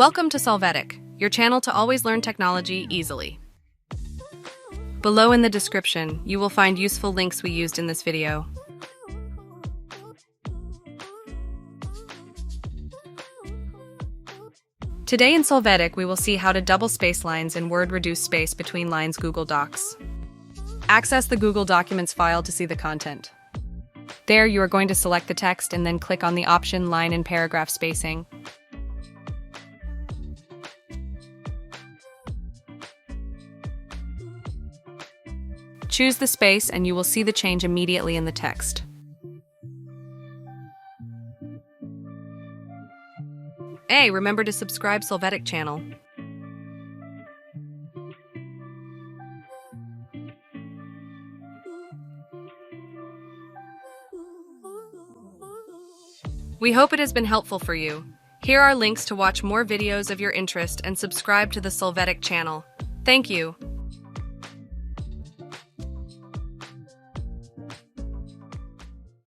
Welcome to Solvetic, your channel to always learn technology easily. Below in the description, you will find useful links we used in this video. Today in Solvetic, we will see how to double space lines in Word reduce space between lines Google Docs. Access the Google Documents file to see the content. There, you are going to select the text and then click on the option Line and Paragraph Spacing. Choose the space and you will see the change immediately in the text. Hey, remember to subscribe Solvetic channel. We hope it has been helpful for you. Here are links to watch more videos of your interest and subscribe to the Solvetic channel. Thank you.